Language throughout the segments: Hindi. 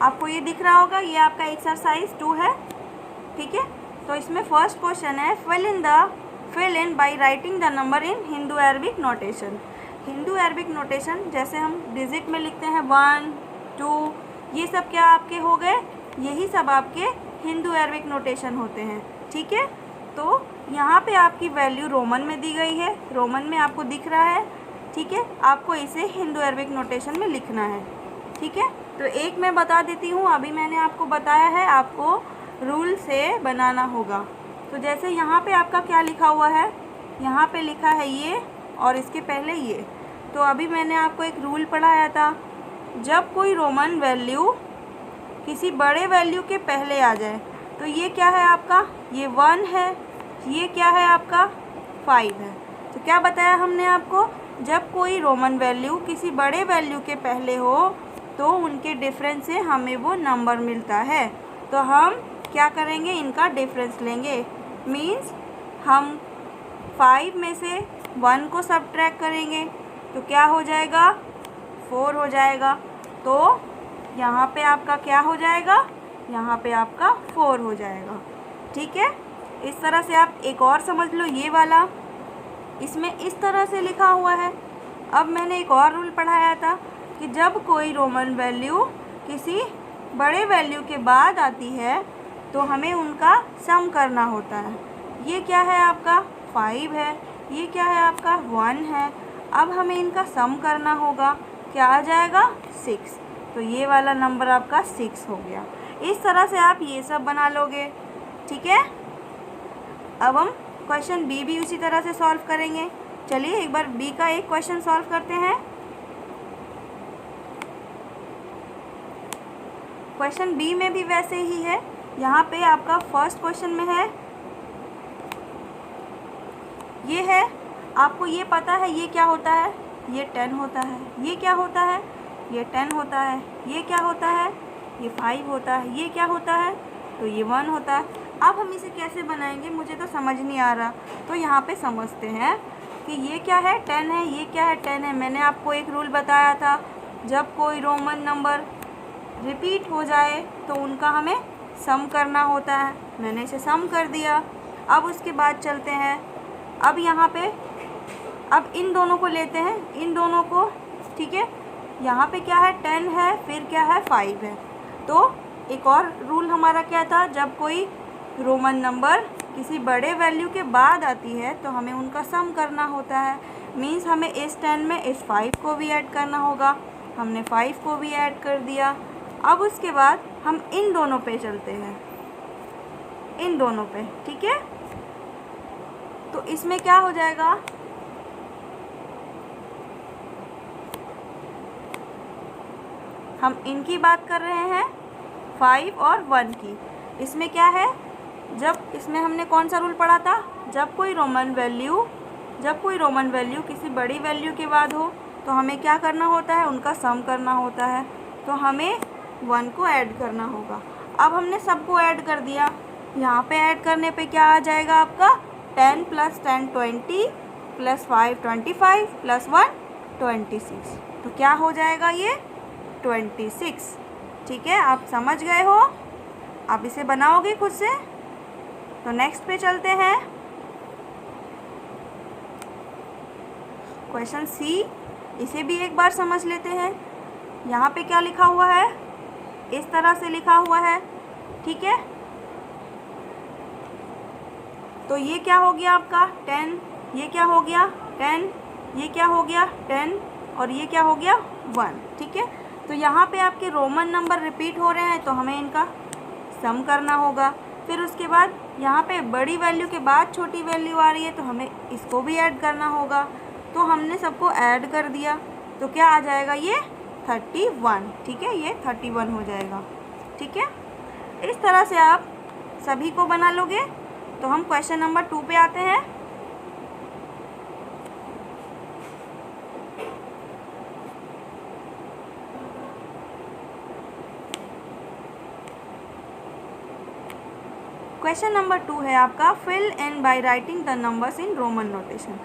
आपको ये दिख रहा होगा, ये आपका एक्सरसाइज 2 है, ठीक है। तो इसमें फर्स्ट क्वेश्चन है fill in by writing the number in Hindu Arabic notation. Hindu Arabic notation जैसे हम डिजिट में लिखते हैं 1 2, ये सब क्या आपके हो गए, यही सब आपके हिंदू अरबिक नोटेशन होते हैं, ठीक है। तो यहाँ पे आपकी वैल्यू रोमन में दी गई है, रोमन में आपको दिख रहा है, ठीक है। आपको इसे हिंदू अरबिक नोटेशन में लिखना है, ठीक है। तो एक मैं बता देती हूँ, अभी मैंने आपको बताया है, आपको रूल से बनाना होगा। तो जैसे यहाँ पे आपका क्या लिखा हुआ है, यहाँ पे लिखा है ये और इसके पहले ये। तो अभी मैंने आपको एक रूल पढ़ाया था, जब कोई रोमन वैल्यू किसी बड़े वैल्यू के पहले आ जाए, तो ये क्या है आपका, ये 1 है, ये क्या है आपका 5 है। तो क्या बताया हमने आपको, जब कोई रोमन वैल्यू किसी बड़े वैल्यू के पहले हो तो उनके डिफरेंस से हमें वो नंबर मिलता है। तो हम क्या करेंगे, इनका डिफरेंस लेंगे, मीन्स हम 5 में से 1 को सब्ट्रैक्ट करेंगे तो क्या हो जाएगा, 4 हो जाएगा। तो यहाँ पे आपका क्या हो जाएगा, यहाँ पे आपका 4 हो जाएगा, ठीक है। इस तरह से आप एक और समझ लो, ये वाला इसमें इस तरह से लिखा हुआ है। अब मैंने एक और रूल पढ़ाया था कि जब कोई रोमन वैल्यू किसी बड़े वैल्यू के बाद आती है तो हमें उनका सम करना होता है। ये क्या है आपका 5 है, ये क्या है आपका 1 है। अब हमें इनका सम करना होगा, क्या आ जाएगा 6। तो ये वाला नंबर आपका 6 हो गया। इस तरह से आप ये सब बना लोगे, ठीक है। अब हम क्वेश्चन बी भी उसी तरह से सॉल्व करेंगे। चलिए एक बार बी का एक क्वेश्चन सॉल्व करते हैं। क्वेश्चन बी में भी वैसे ही है। यहाँ पे आपका फर्स्ट क्वेश्चन में है, ये है, आपको ये पता है ये क्या होता है, ये 10 होता है, ये क्या होता है, ये 10 होता है, ये क्या होता है, ये 5 होता है, ये क्या होता है, तो ये 1 होता है। अब हम इसे कैसे बनाएंगे, मुझे तो समझ नहीं आ रहा। तो यहाँ पे समझते हैं कि ये क्या है 10 है, ये क्या है 10 है। मैंने आपको एक रूल बताया था, जब कोई रोमन नंबर रिपीट हो जाए तो उनका हमें सम करना होता है। मैंने इसे सम कर दिया। अब उसके बाद चलते हैं, अब यहाँ पे अब इन दोनों को लेते हैं, इन दोनों को, ठीक है। यहाँ पे क्या है 10 है, फिर क्या है 5 है। तो एक और रूल हमारा क्या था, जब कोई रोमन नंबर किसी बड़े वैल्यू के बाद आती है तो हमें उनका सम करना होता है। मीन्स हमें इस 10 में इस 5 को भी ऐड करना होगा। हमने 5 को भी ऐड कर दिया। अब उसके बाद हम इन दोनों पे चलते हैं, इन दोनों पे, ठीक है। तो इसमें क्या हो जाएगा, हम इनकी बात कर रहे हैं 5 और 1 की। इसमें क्या है, जब इसमें हमने कौन सा रूल पढ़ा था, जब कोई रोमन वैल्यू किसी बड़ी वैल्यू के बाद हो तो हमें क्या करना होता है, उनका सम करना होता है। तो हमें 1 को ऐड करना होगा। अब हमने सबको ऐड कर दिया। यहाँ पे ऐड करने पे क्या आ जाएगा आपका 10 + 10 20 + 5 25 + 1 26। तो क्या हो जाएगा ये 26, ठीक है। आप समझ गए हो, आप इसे बनाओगे खुद से। तो नेक्स्ट पे चलते हैं, क्वेश्चन सी। इसे भी एक बार समझ लेते हैं। यहाँ पे क्या लिखा हुआ है, इस तरह से लिखा हुआ है, ठीक है। तो ये क्या हो गया आपका 10, ये क्या हो गया 10, ये क्या हो गया 10 और ये क्या हो गया 1, ठीक है। तो यहाँ पे आपके रोमन नंबर रिपीट हो रहे हैं तो हमें इनका सम करना होगा। फिर उसके बाद यहाँ पे बड़ी वैल्यू के बाद छोटी वैल्यू आ रही है तो हमें इसको भी ऐड करना होगा। तो हमने सबको ऐड कर दिया तो क्या आ जाएगा ये 31, ठीक है। ये 31 हो जाएगा, ठीक है। इस तरह से आप सभी को बना लोगे। तो हम क्वेश्चन नंबर 2 पे आते हैं। क्वेश्चन नंबर 2 है आपका fill in by writing the numbers in Roman notation.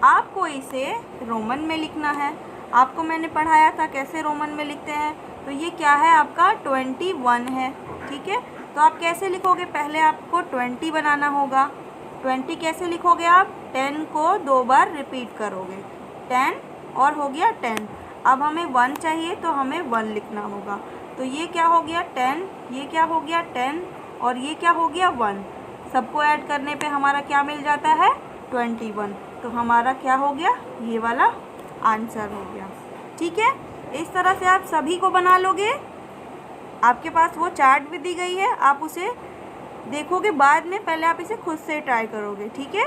आपको इसे रोमन में लिखना है। आपको मैंने पढ़ाया था कैसे रोमन में लिखते हैं। तो ये क्या है आपका 21 है। ठीक है, तो आप कैसे लिखोगे, पहले आपको 20 बनाना होगा। 20 कैसे लिखोगे आप, 10 को 2 बार रिपीट करोगे, 10 और हो गया 10। अब हमें 1 चाहिए तो हमें 1 लिखना होगा। तो ये क्या हो गया 10, ये क्या हो गया 10 और ये क्या हो गया 1। सबको ऐड करने पे हमारा क्या मिल जाता है 21। तो हमारा क्या हो गया, ये वाला आंसर हो गया। ठीक है, इस तरह से आप सभी को बना लोगे। आपके पास वो चार्ट भी दी गई है, आप उसे देखोगे बाद में, पहले आप इसे खुद से ट्राई करोगे। ठीक है,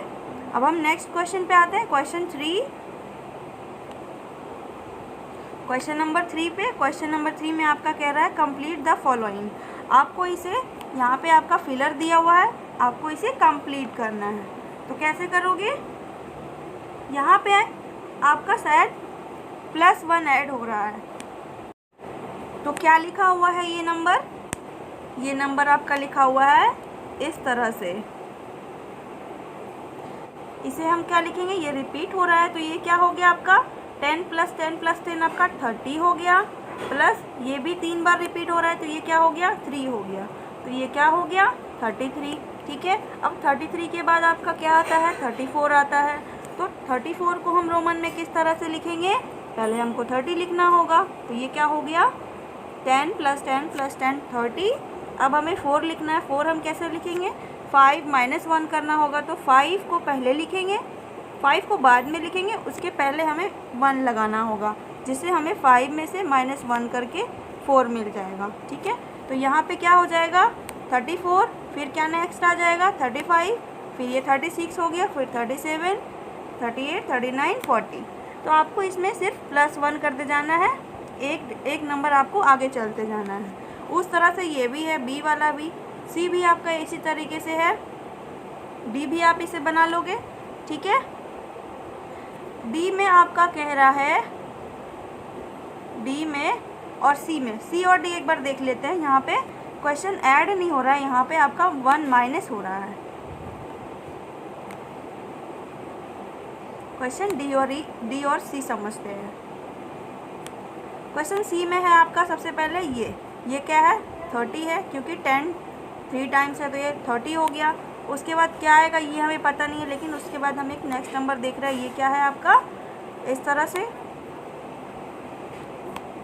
अब हम नेक्स्ट क्वेश्चन पे आते हैं, क्वेश्चन नंबर 3 पे। क्वेश्चन नंबर 3 में आपका कह रहा है कंप्लीट द फॉलोइंग। आपको इसे, यहाँ पे आपका फिलर दिया हुआ है, आपको इसे कंप्लीट करना है। तो कैसे करोगे, यहाँ पे आपका शायद +1 ऐड हो रहा है, तो क्या लिखा हुआ है ये नंबर आपका लिखा हुआ है इस तरह से। इसे हम क्या लिखेंगे, ये रिपीट हो रहा है, तो ये क्या हो गया आपका 10 + 10 + 10 आपका 30 हो गया, प्लस ये भी 3 बार रिपीट हो रहा है, तो ये क्या हो गया 3 हो गया, तो ये क्या हो गया 33। ठीक है, अब 33 के बाद आपका क्या आता है 34 आता है। तो 34 को हम रोमन में किस तरह से लिखेंगे, पहले हमको 30 लिखना होगा, तो ये क्या हो गया 10 + 10 + 10 30। अब हमें 4 लिखना है, 4 हम कैसे लिखेंगे, 5 - 1 करना होगा, तो 5 को पहले लिखेंगे, 5 को बाद में लिखेंगे, उसके पहले हमें 1 लगाना होगा, जिससे हमें 5 में से -1 करके 4 मिल जाएगा। ठीक है, तो यहाँ पे क्या हो जाएगा 34, फिर क्या नेक्स्ट आ जाएगा 35, फिर ये 36 हो गया, फिर 37, 38, 39, 40। तो आपको इसमें सिर्फ +1 करते जाना है, एक नंबर आपको आगे चलते जाना है। उस तरह से ये भी है, बी वाला भी, सी भी आपका इसी तरीके से है, डी भी आप इसे बना लोगे। ठीक है, डी में आपका कह रहा है, डी में और सी में, सी और डी एक बार देख लेते हैं। यहाँ पे क्वेश्चन ऐड नहीं हो रहा है, यहाँ पे आपका 1 माइनस हो रहा है। क्वेश्चन डी और सी समझते हैं। क्वेश्चन सी में है आपका सबसे पहले ये क्या है 30 है, क्योंकि 10 3 टाइम्स है, तो ये 30 हो गया। उसके बाद क्या आएगा ये हमें पता नहीं है, लेकिन उसके बाद हम एक नेक्स्ट नंबर देख रहे हैं, ये क्या है आपका इस तरह से,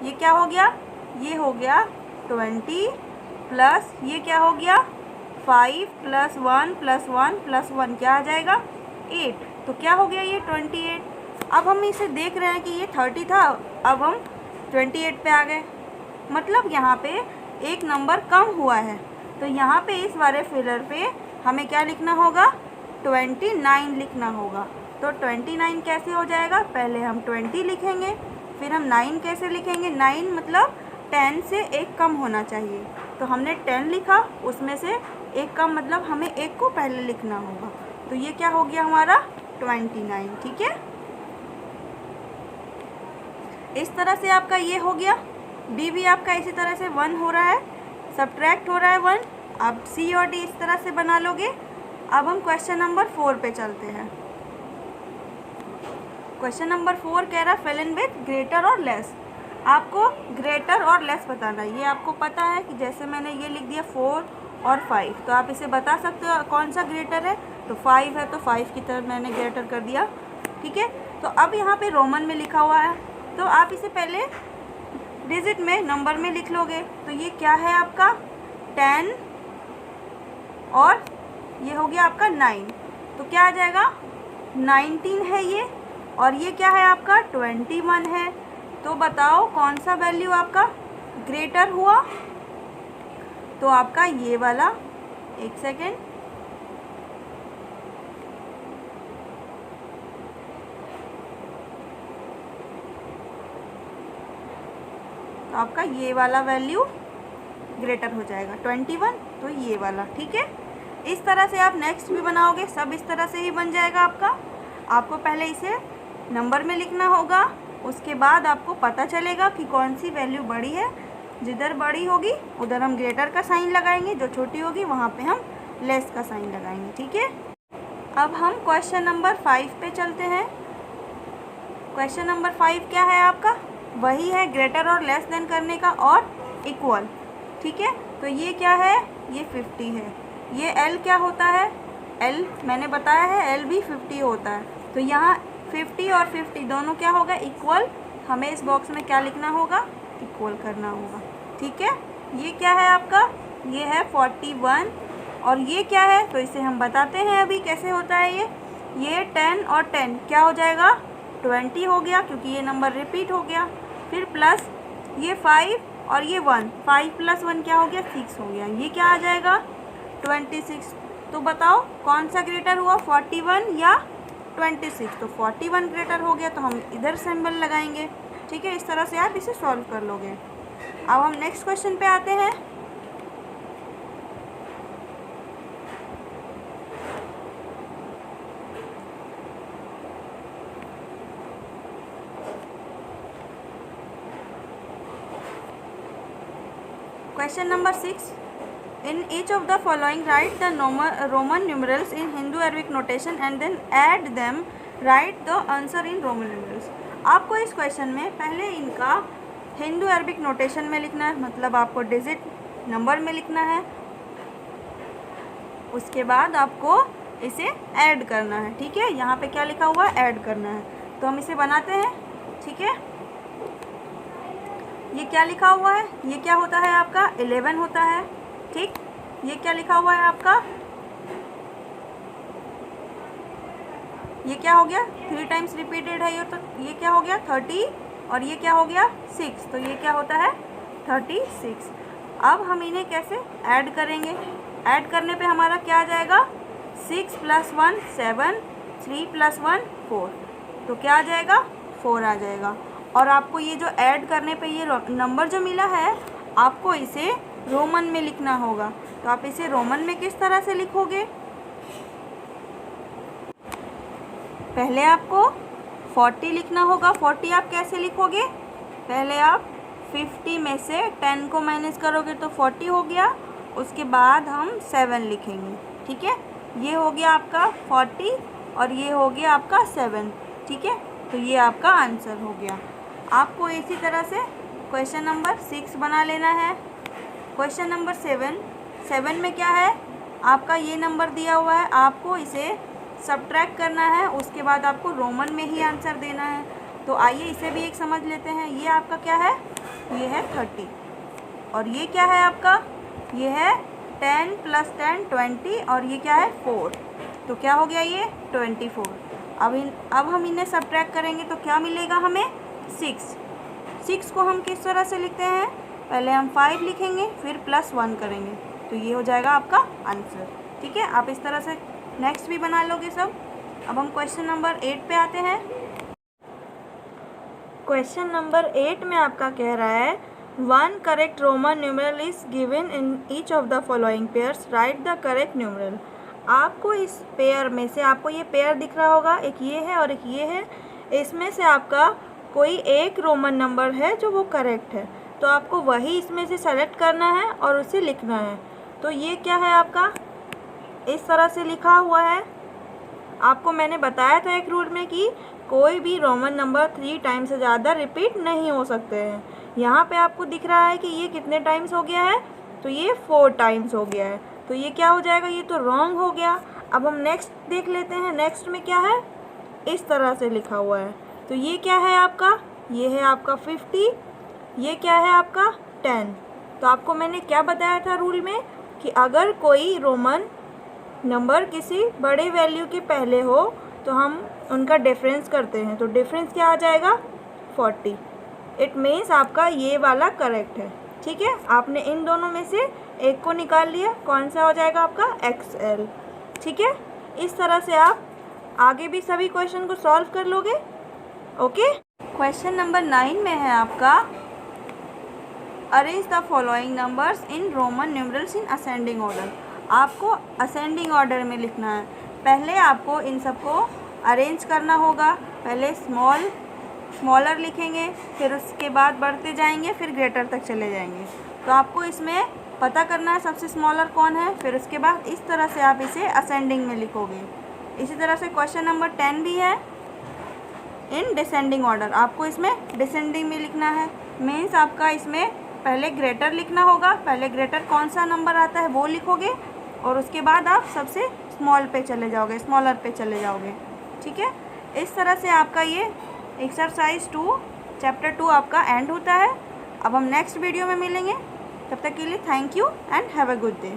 ये क्या हो गया, ये हो गया 20 प्लस ये क्या हो गया 5 + 1 + 1 + 1 क्या आ जाएगा 8, तो क्या हो गया ये 28। अब हम इसे देख रहे हैं कि ये 30 था, अब हम 28 पे आ गए, मतलब यहाँ पे एक नंबर कम हुआ है। तो यहाँ पे इस वाले फिलर पे हमें क्या लिखना होगा 29 लिखना होगा। तो 29 कैसे हो जाएगा, पहले हम 20 लिखेंगे, फिर हम 9 कैसे लिखेंगे, 9 मतलब 10 से एक कम होना चाहिए, तो हमने 10 लिखा, उसमें से एक कम मतलब हमें एक को पहले लिखना होगा, तो ये क्या हो गया हमारा 29। ठीक है, इस तरह से आपका ये हो गया। डी भी आपका इसी तरह से 1 हो रहा है, सब्ट्रैक्ट हो रहा है 1। अब सी और डी इस तरह से बना लोगे। अब हम क्वेश्चन नंबर 4 पे चलते हैं। क्वेश्चन नंबर 4 कह रहा है फिल इन विथ ग्रेटर और लेस। आपको ग्रेटर और लेस बताना है। ये आपको पता है कि जैसे मैंने ये लिख दिया 4 और 5, तो आप इसे बता सकते हो कौन सा ग्रेटर है, तो 5 है, तो 5 की तरफ मैंने ग्रेटर कर दिया। ठीक है, तो अब यहाँ पे रोमन में लिखा हुआ है, तो आप इसे पहले डिजिट में नंबर में लिख लोगे। तो ये क्या है आपका 10 और ये हो गया आपका 9, तो क्या आ जाएगा 19 है ये, और ये क्या है आपका 21 है। तो बताओ कौन सा वैल्यू आपका ग्रेटर हुआ, तो आपका ये वाला, एक सेकेंड, तो आपका ये वाला वैल्यू ग्रेटर हो जाएगा 21, तो ये वाला। ठीक है, इस तरह से आप नेक्स्ट भी बनाओगे, सब इस तरह से ही बन जाएगा आपका। आपको पहले इसे नंबर में लिखना होगा, उसके बाद आपको पता चलेगा कि कौन सी वैल्यू बड़ी है। जिधर बड़ी होगी उधर हम ग्रेटर का साइन लगाएंगे, जो छोटी होगी वहाँ पे हम लेस का साइन लगाएंगे। ठीक है, अब हम क्वेश्चन नंबर 5 पे चलते हैं। क्वेश्चन नंबर 5 क्या है आपका, वही है ग्रेटर और लेस देन करने का और इक्वल। ठीक है, तो ये क्या है, ये 50 है। ये L क्या होता है, L मैंने बताया है L भी 50 होता है। तो यहाँ 50 और 50 दोनों क्या होगा, इक्वल। हमें इस बॉक्स में क्या लिखना होगा, इक्वल करना होगा। ठीक है, ये क्या है आपका, ये है 41 और ये क्या है, तो इसे हम बताते हैं अभी कैसे होता है। ये 10 और 10 क्या हो जाएगा, 20 हो गया, क्योंकि ये नंबर रिपीट हो गया। फिर प्लस ये 5 और ये 1, 5 + 1 क्या हो गया, 6 हो गया। ये क्या आ जाएगा, 26। तो बताओ कौन सा ग्रेटर हुआ, 41 या 26। तो 41 ग्रेटर हो गया, तो हम इधर सिंबल लगाएंगे। ठीक है, इस तरह से आप इसे सॉल्व कर लोगे। अब हम नेक्स्ट क्वेश्चन पे आते हैं। Question number 6. In each of the following, write the Roman numerals in Hindu-Arabic notation and then add them. Write the answer in Roman numerals. आपको इस क्वेश्चन में पहले इनका हिंदू अरबिक नोटेशन में लिखना है, मतलब आपको डिजिट नंबर में लिखना है। उसके बाद आपको इसे ऐड करना है। ठीक है, यहाँ पे क्या लिखा हुआ है, ऐड करना है। तो हम इसे बनाते हैं। ठीक है, ये क्या लिखा हुआ है, ये क्या होता है आपका, 11 होता है। ठीक, ये क्या लिखा हुआ है आपका, ये क्या हो गया, 3 टाइम्स रिपीटेड है ये, तो ये क्या हो गया 30 और ये क्या हो गया 6, तो ये क्या होता है 36। अब हम इन्हें कैसे ऐड करेंगे, ऐड करने पे हमारा क्या आ जाएगा, 6 + 1 7, 3 + 1 4, तो क्या आ जाएगा 4 आ जाएगा। और आपको ये जो ऐड करने पे ये नंबर जो मिला है, आपको इसे रोमन में लिखना होगा। तो आप इसे रोमन में किस तरह से लिखोगे, पहले आपको 40 लिखना होगा। 40 आप कैसे लिखोगे, पहले आप 50 में से 10 को माइनस करोगे तो 40 हो गया, उसके बाद हम 7 लिखेंगे। ठीक है, ये हो गया आपका 40 और ये हो गया आपका 7। ठीक है, तो ये आपका आंसर हो गया। आपको इसी तरह से क्वेश्चन नंबर 6 बना लेना है। क्वेश्चन नंबर 7 में क्या है, आपका ये नंबर दिया हुआ है, आपको इसे सब्ट्रैक्ट करना है, उसके बाद आपको रोमन में ही आंसर देना है। तो आइए इसे भी एक समझ लेते हैं। ये आपका क्या है, ये है 30 और ये क्या है आपका, ये है 10 + 10 20 और ये क्या है 4, तो क्या हो गया ये 24। अब हम इन्हें सब्ट्रैक्ट करेंगे तो क्या मिलेगा हमें, 6 को हम किस तरह से लिखते हैं, पहले हम 5 लिखेंगे फिर +1 करेंगे, तो ये हो जाएगा आपका आंसर। ठीक है, आप इस तरह से नेक्स्ट भी बना लोगे सब। अब हम क्वेश्चन नंबर 8 पे आते हैं। क्वेश्चन नंबर 8 में आपका कह रहा है, 1 correct Roman numeral is given in each of the following pairs, right the correct numeral. आपको इस पेयर में से, आपको ये पेयर दिख रहा होगा, एक ये है और एक ये है, इसमें से आपका कोई एक रोमन नंबर है जो वो करेक्ट है, तो आपको वही इसमें से सेलेक्ट करना है और उसे लिखना है। तो ये क्या है आपका, इस तरह से लिखा हुआ है। आपको मैंने बताया था एक रूल में कि कोई भी रोमन नंबर 3 टाइम्स से ज़्यादा रिपीट नहीं हो सकते हैं। यहाँ पे आपको दिख रहा है कि ये कितने टाइम्स हो गया है, तो ये 4 टाइम्स हो गया है, तो ये क्या हो जाएगा, ये तो रॉन्ग हो गया। अब हम नेक्स्ट देख लेते हैं, नेक्स्ट में क्या है, इस तरह से लिखा हुआ है। तो ये क्या है आपका, ये है आपका 50, ये क्या है आपका 10। तो आपको मैंने क्या बताया था रूल में कि अगर कोई रोमन नंबर किसी बड़े वैल्यू के पहले हो तो हम उनका डिफरेंस करते हैं, तो डिफरेंस क्या आ जाएगा 40। इट मीन्स आपका ये वाला करेक्ट है। ठीक है, आपने इन दोनों में से एक को निकाल लिया, कौन सा हो जाएगा आपका XL। ठीक है, इस तरह से आप आगे भी सभी क्वेश्चन को सॉल्व कर लोगे। ओके, क्वेश्चन नंबर 9 में है आपका, arrange the following numbers in Roman numerals in ascending order. आपको असेंडिंग ऑर्डर में लिखना है। पहले आपको इन सबको अरेंज करना होगा, पहले स्मॉलर लिखेंगे, फिर उसके बाद बढ़ते जाएंगे, फिर ग्रेटर तक चले जाएंगे। तो आपको इसमें पता करना है सबसे स्मॉलर कौन है, फिर उसके बाद इस तरह से आप इसे असेंडिंग में लिखोगे। इसी तरह से क्वेश्चन नंबर 10 भी है। In descending order. आपको इसमें डिसेंडिंग में लिखना है, मीन्स आपका इसमें पहले ग्रेटर लिखना होगा। पहले ग्रेटर कौन सा नंबर आता है वो लिखोगे और उसके बाद आप सबसे स्मॉल पे चले जाओगे, स्मॉलर पे चले जाओगे। ठीक है, इस तरह से आपका ये एक्सरसाइज 2 चैप्टर 2 आपका एंड होता है। अब हम नेक्स्ट वीडियो में मिलेंगे, तब तक के लिए thank you and have a good day.